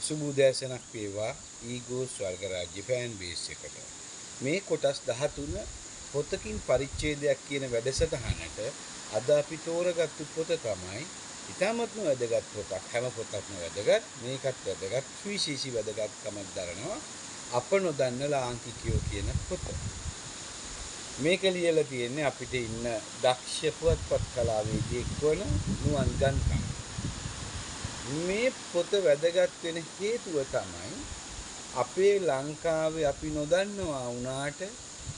සුබ උදෑසනක් වේවා ඊගෝ ස්වර්ග රාජ්‍ය ෆෑන් බේස් එකට. මේ කොටස් 13 පොතකින් පරිච්ඡේදයක් කියන වැඩසටහනට අද අපි තෝරගත්තු පොත තමයි ඉතාමත්ම වැදගත් පොතක්. හැම පොතක්ම වැදගත්. මේකත් වැදගත්. සුවිශේෂී වැදගත්කමක් දරනවා. අප නොදන්න ලාංකිකයෝ කියන පොත. මේක ලියලා තියෙන්නේ අපිට ඉන්න දක්ෂ පුවත්පත් කලාවේදියෙක් වන නුවන් ගන්කම්. මේ පොත වැදගත් වෙන හේතුව තමයි අපේ ලංකාවේ අපි නොදන්නවා වුණාට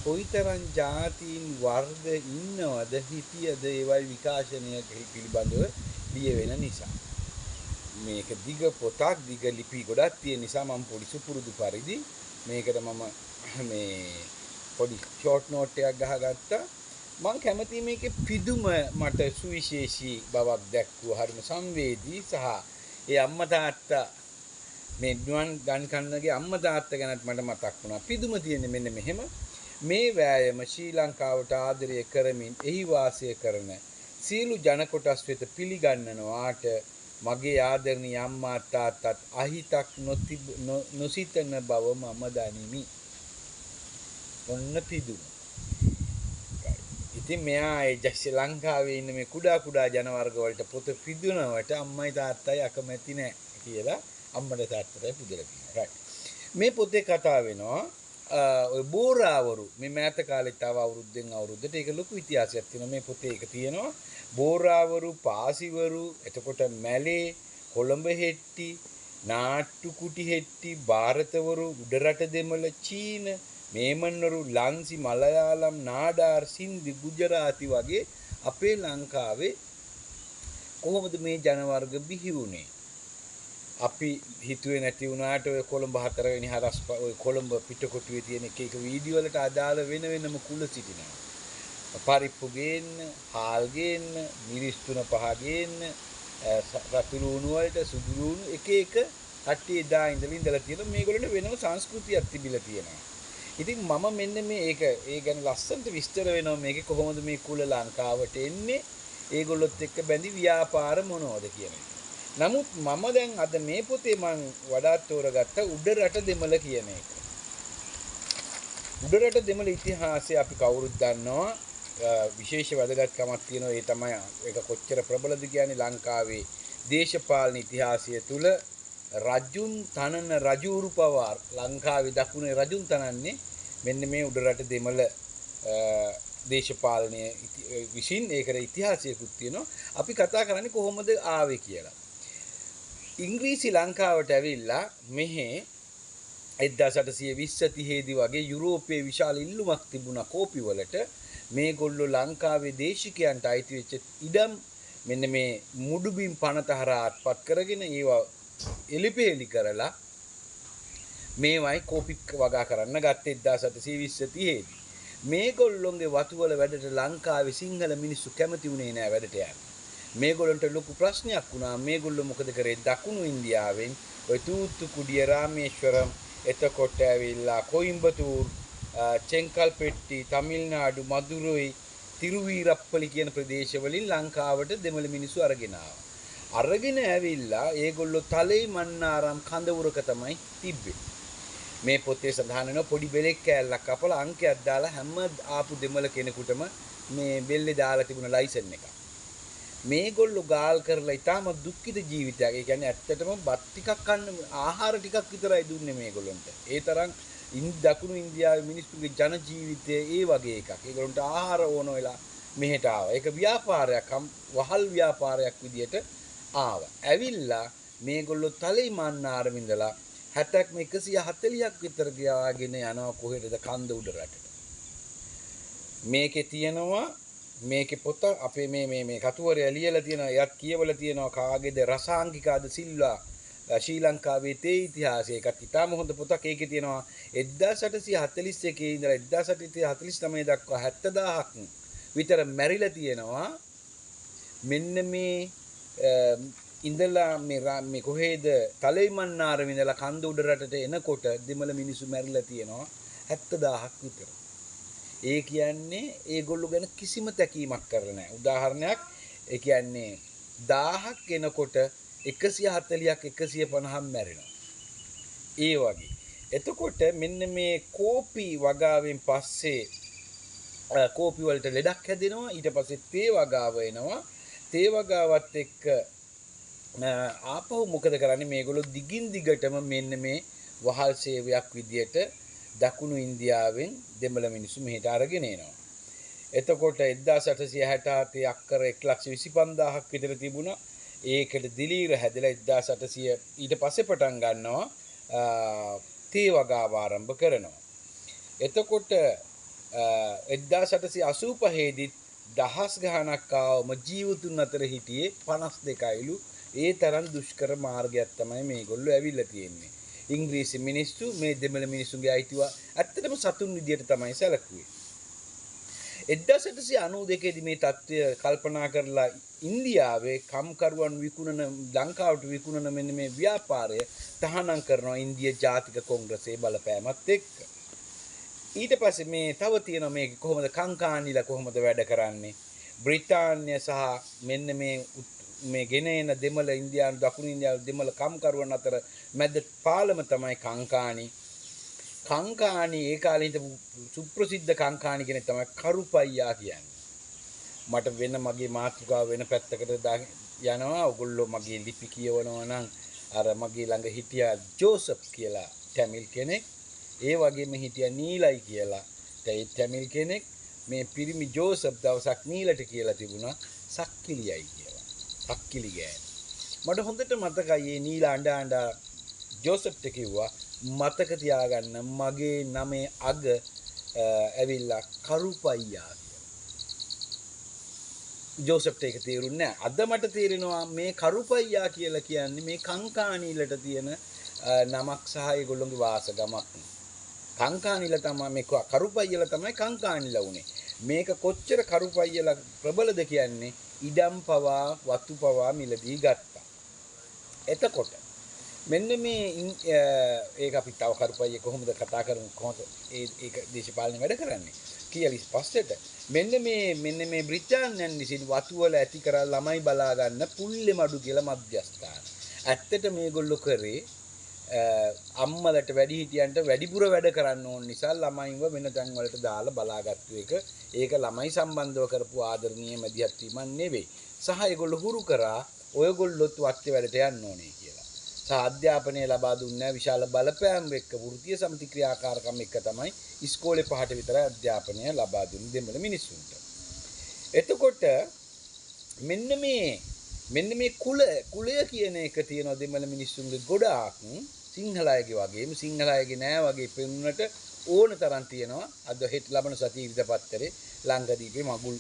කොයිතරම් ජාතීන් වර්ග ඉන්නවද හිටියද ඒවයි විකාශනය පිළිබඳව ලියවෙන නිසා. මේක දිග පොතක්, දිග ලිපි ගොඩක් තියෙන නිසා මම පොඩි සුපුරුදු පරිදි මේකට මම මේ පොඩි ෂෝට් නෝට් එකක් ගහගත්තා. මම කැමතියි මේකේ පිදුම මට සුවිශේෂී බවක් දැක්වුවා. හරිම සංවේදී සහ ඒ අම්මා තාත්තා මේ නුවන් ගන්කන්නගේ අම්මා තාත්තා ගැනත් මට මතක් වුණා. පිදුම තියෙන්නේ මෙන්න මෙහෙම. මේ වෑයම ශ්‍රී ලංකාවට ආදරය කරමින් එහි වාසය කරන සියලු ජන කොටස් වෙත පිළිගන්නවාට මගේ ආදරණීය අම්මා තාත්තත් අහිතක් නොසිතන බව මම දනිමි. ඔන්න පිදුම. ඉතින් මෙයා ඒ ශ්‍රී ලංකාවේ ඉන්න මේ කුඩා ජන වර්ග වලට පොත පිදුනවට අම්මයි තාත්තයි අකමැති නැහැ කියලා අම්මට තාත්තට පුදලා තියෙනවා. රයිට්. මේ පොතේ කතා වෙනවා ඔය බෝරාවරු මේ මෑත කාලේ තව අවුරුද්දෙන් අවුරුද්දට ඒක ලොකු ඉතිහාසයක් තියෙනවා. මේ පොතේ ඒක තියෙනවා. බෝරාවරු, පාසිවරු, එතකොට මැලේ, කොළඹ හෙට්ටි, නාට්ටු කුටි හෙට්ටි, ಭಾರತවරු, උඩරට දෙමළ, චීන, මේමන්වරු, ලංසි, මලයාලම්, නාඩාර්, සින්දි, ගුජරාති වගේ අපේ ලංකාවේ කොහොමද මේ ජන වර්ග බිහි වුණේ? අපි හිතුවේ නැති වුණාට ඔය කොළඹ 4 වෙනි හරස් ඔය කොළඹ පිටකොටුවේ තියෙන එක වීඩියෝ වලට අදාළ වෙනම කුල සිටිනවා. පරිප්පු ගේන්න, හාල් ගේන්න, මිරිස් 3-5 ගේන්න, රතු ලුණු වලට සුදු ලුණු එක කට්ටිය එදා ඉඳලා තියෙන මේගොල්ලන්ට වෙනම සංස්කෘතියක් තිබිලා තියෙනවා. ඉතින් මම මෙන්න මේ ඒ ගැන ලස්සනට විස්තර වෙනවා මේකේ කොහොමද මේ කුල ලංකාවට එන්නේ, ඒගොල්ලොත් එක්ක බැඳි ව්‍යාපාර මොනවද කියන එක. නමුත් මම දැන් අද මේ පොතේ මම වඩාත් තෝරගත්ත උඩරට දෙමළ කියන එක. උඩරට දෙමළ ඉතිහාසය අපි කවුරුත් දන්නවා. විශේෂ වැදගත්කමක් තියෙනවා. ඒ තමයි ඒක කොච්චර ප්‍රබලද කියන්නේ ලංකාවේ දේශපාලන ඉතිහාසය තුල රජුන් තනන රජුරු පවාර් ලංකාවේ දකුණේ රජුන් තනන්නේ මෙන්න මේ උඩරට දෙමළ දේශපාලනයේ විසින් ඒකට ඉතිහාසයකුත් තියෙනවා. අපි කතා කරන්නේ කොහොමද ආවේ කියලා. ඉංග්‍රීසි ලංකාවට ඇවිල්ලා මෙහි 1820 දී වගේ යුරෝපයේ විශාල ඉල්ලුමක් තිබුණා කෝපි වලට. මේගොල්ලෝ ලංකාවේ දේශිකයන්ට අයිති වෙච්ච ඉඩම් මෙන්න මේ මුඩුබිම් පනත හරහා අත්පත් කරගෙන ඒවා එලිපෙලි කරලා මේවයි කෝපි වගා කරන්න ගත්තේ 1820 දී. මේගොල්ලොන්ගේ වතුවල වැඩට ලංකාවේ සිංහල මිනිස්සු කැමති වුණේ නෑ වැඩට යන්න. මේගොල්ලන්ට ලොකු ප්‍රශ්නයක් වුණා. මේගොල්ලෝ මොකද කරේ? දකුණු ඉන්දියාවෙන් ඔය තූත්තුකුඩිය, රාමේශ්වරම්, එතකොට ඇවිල්ලා කොයිම්බතූර්, චෙන්කල්පෙට්ටි, තමිල්නාඩු, මදුරයි, තිරුවීරප්පලි කියන ප්‍රදේශවලින් ලංකාවට දෙමළ මිනිස්සු අරගෙන ආවා. අරගෙන ඇවිල්ලා ඒගොල්ලෝ තලේ මන්නාරම් කඳවුරක තමයි තිබ්බේ. මේ පොතේ සඳහන් වෙන පොඩි බෙලෙක් කෑල්ලක් කපලා අංකයක් දාලා හැම ආපු දෙමළ කෙනෙකුටම මේ බෙල්ලේ දාලා තිබුණ ලයිසන් එක. මේගොල්ලෝ ගාල් කරලා ඊටම දුක්ඛිත ජීවිතයක්. ඒ කියන්නේ ඇත්තටම බත් ටිකක් කන්න ආහාර ටිකක් විතරයි දුන්නේ මේගොල්ලන්ට. ඒ තරම් දකුණු ඉන්දියාවේ මිනිස්සුගේ ජන ජීවිතය ඒ වගේ එකක්. ඒගොල්ලන්ට ආහාර ඕන වෙලා මෙහෙට ආවා. ඒක ව්‍යාපාරයක්, වහල් ව්‍යාපාරයක් විදියට ආවා. ඇවිල්ලා මේගොල්ලෝ තලේ මන්නාරම ඉඳලා 70ක් 140ක් විතර ගියාගෙන යනවා කොහෙටද? කන්ද උඩරටට. මේකේ තියෙනවා මේකේ පොත අපේ මේ කතුවරයා ලියලා තියෙනවා. එයත් කියවලා තියෙනවා කාගේද රසාංගිකාද සිල්වා ශ්‍රී ලංකාවේ තේ ඉතිහාසය. ඒකත් ඉතාම හොඳ පොතක්. ඒකේ තියෙනවා 1841 ඉඳලා 1849 දක්වා 70000ක් විතර මැරිලා තියෙනවා. මෙන්න මේ ඉඳලා මේ කොහෙද තලෙමන්නාරම ඉඳලා කන්ද උඩරටට එනකොට දෙමළ මිනිස්සු මැරිලා තියෙනවා 70000ක් විතර. ඒ කියන්නේ ඒගොල්ලෝ ගැන කිසිම තැකීමක් කරලා නැහැ. උදාහරණයක් ඒ කියන්නේ 1000ක් එනකොට 140ක් 150ක් මැරෙනවා. ඒ වගේ. එතකොට මෙන්න මේ කෝපි වගාවෙන් පස්සේ කෝපි වලට ලෙඩක් හැදෙනවා. ඊට පස්සේ තේ වගාව එනවා. තේ වගාවත් එක්ක ආපහු මොකද කරන්නේ මේගොල්ලෝ දිගින් දිගටම මෙන්න මේ වහල් සේවයක් විදියට දකුණු ඉන්දියාවෙන් දෙමළ මිනිස්සු මෙහෙට අරගෙන එනවා. එතකොට 1867 අක්කර 1,25,000ක් විතර තිබුණා. ඒකට දිලීර හැදලා 1800 ඊට පස්සේ පටන් ගන්නවා තේ වගාව ආරම්භ කරනවා. එතකොට 1885 දී දහස් ගණනක් ආවම ජීවතුන් අතර හිටියේ 52යිලු. ඒ තරම් දුෂ්කර මාර්ගයක් තමයි මේගොල්ලෝ ඇවිල්ලා තියෙන්නේ. ඉංග්‍රීසි මිනිස්සු මේ දෙමළ මිනිස්සුන්ගේ අයිතිව ඇත්තටම සතුන් විදියට තමයි සැලකුවේ. 1892 දී මේ தත්ත්වය කල්පනා කරලා ඉන්දියාවේ කම්කරුවන් විකුණන ලංකාවට විකුණන මෙන්න මේ ව්‍යාපාරය තහනම් කරනවා ඉන්දියා ජාතික කොංග්‍රසයේ බලපෑමත් එක්ක. ඊට පස්සේ මේ තව තියෙනවා මේක කොහොමද කංකානිලා කොහොමද වැඩ කරන්නේ? බ්‍රිතාන්‍ය සහ මෙන්න මේ ගෙන එන දෙමළ ඉන්දියානු දකුණු ඉන්දියානු දෙමළ කම්කරුවන් අතර මැද පාලම තමයි කංකානි. කංකානි ඒ කාලේ හිටපු සුප්‍රසිද්ධ කංකානි කෙනෙක් තමයි කරුපයියා කියන්නේ. මට වෙන මගේ මාතෘකාව වෙන පැත්තකට යනවා. ඔයගොල්ලෝ මගේ ලිපි කියවනවා නම් අර මගේ ළඟ හිටියා ජෝසප් කියලා තමිල් කෙනෙක්. ඒ වගේම හිටියා නීලයි කියලා තමිල් කෙනෙක්. මේ පිරිමි ජෝසප් දවසක් නීලට කියලා තිබුණා සක්කිලියයි කියලා. සක්කිලි ගෑන. මට හොඳට මතකයි මේ නීල අඬ ජෝසප්ට කිව්වා මතක තියාගන්න මගේ නමේ අග ඇවිල්ලා කරුපයියා කියලා. ජෝසප්ට ඒක තේරුන්නේ නැහැ. අද මට තේරෙනවා මේ කරුපයියා කියලා කියන්නේ මේ කංකානීලට තියෙන නමක් සහ ඒගොල්ලෝගේ වාසගමක්. කංකානිල තමයි මේ කරුපයියල තමයි කංකානිල උනේ. මේක කොච්චර කරුපයියල ප්‍රබලද කියන්නේ ඉඩම් පවා වතු පවා මිලදී ගත්තා. එතකොට මෙන්න මේ ඒක අපි තව කරුපයිය කොහොමද කතා කරමු කොහොමද ඒක දේශපාලන වැඩ කරන්නේ කියලා පස්සෙට මෙන්න මේ බ්‍රිතාන්‍යයන් විසින් වතු වල ඇති කරලා ළමයි බලා ගන්න පුල්ලේ මඩු කියලා මධ්‍යස්ථාන. ඇත්තට මේගොල්ලෝ කරේ අම්මලට වැඩිහිටියන්ට වැඩිපුර වැඩ කරන්න ඕන නිසා ළමයින්ව වෙන තැන් වලට දාලා බලාගත්තු එක. ඒක ළමයි සම්බන්ධව කරපු ආදරණීය මැදිහත් වීමක් නෙවෙයි. සහ ඒගොල්ලෝ හුරු කරා ඔයගොල්ලොත් වත්තේ වැඩට යන්න ඕනේ කියලා. සහ අධ්‍යාපනය ලබා දුන්නා විශාල බලපෑම් එක්ක වෘත්තීය සමිති ක්‍රියාකාරකම් එක්ක තමයි ඉස්කෝලේ පහට විතරයි අධ්‍යාපනය ලබා දුන්නේ දෙමළ මිනිස්සුන්ට. එතකොට මෙන්න මේ කුලය කියන එක තියෙනවා දෙමළ මිනිස්සුන්ගේ ගොඩාක් සිංහලයගේ වගේම සිංහලයගේ නෑ වගේ පෙන්වන්නට ඕන තරම් තියෙනවා. අද හෙට ලබන සතියේ ඉරිදපත්තරේ ලංකදීපේ මගුල්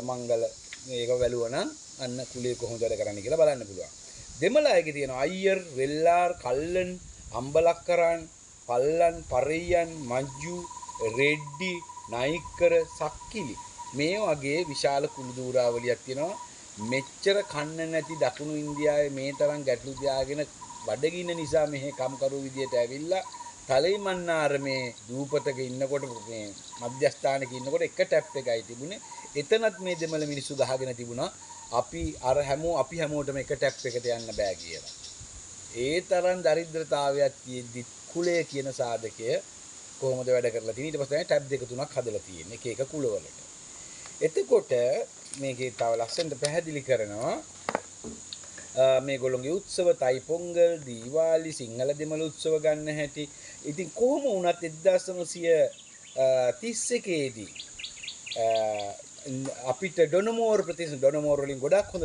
මංගල මේක වැළුවනම් අන්න කුලේ කොහොමද වැඩ කරන්නේ කියලා බලන්න පුළුවන්. දෙමළ අයගේ තියෙනවා අයියර්, වෙල්ලාර්, කල්ලන්, අම්බලක්කරන්, පල්ලන්, පරෙයන්, මජ්ජු, රෙඩ්ඩි, නයිකර, සක්කිලි මේ වගේ විශාල කුළු දූරාවලියක් තියෙනවා. මෙච්චර කන්න නැති දකුණු ඉන්දියාවේ මේ තරම් ගැටලු තියාගෙන බඩගින්න නිසා මෙහි කම්කරු විදියට ඇවිල්ලා තලෙමන්නාරමේ දූපතක ඉන්නකොට මේ මධ්‍යස්ථානක ඉන්නකොට එක ටැප් එකයි තිබුණේ. එතනත් මේ දෙමළ මිනිස්සු ගහගෙන තිබුණා අපි හැමෝටම එක ටැප් එකට යන්න බෑ කියලා. ඒ තරම් දරිද්‍රතාවයක් තියෙද්දි කුලය කියන සාධකය කොහොමද වැඩ කරලා තියෙන්නේ? ඊට පස්සේ ටැප් දෙක තුනක් හදලා තියෙන්නේ එක එක කුලවලට. එතකොට මේකේ තව ලස්සනට පැහැදිලි කරනවා මේගොල්ලෝගේ උත්සව තයි පොංගල් දීවාලි සිංහල දෙමළ උත්සව ගන්න හැටි. ඉතින් කොහොම වුණත් 1931 දී අපිට ඩොනමෝර් ප්‍රදේශ ඩොනමෝර් වලින් ගොඩක් හොඳ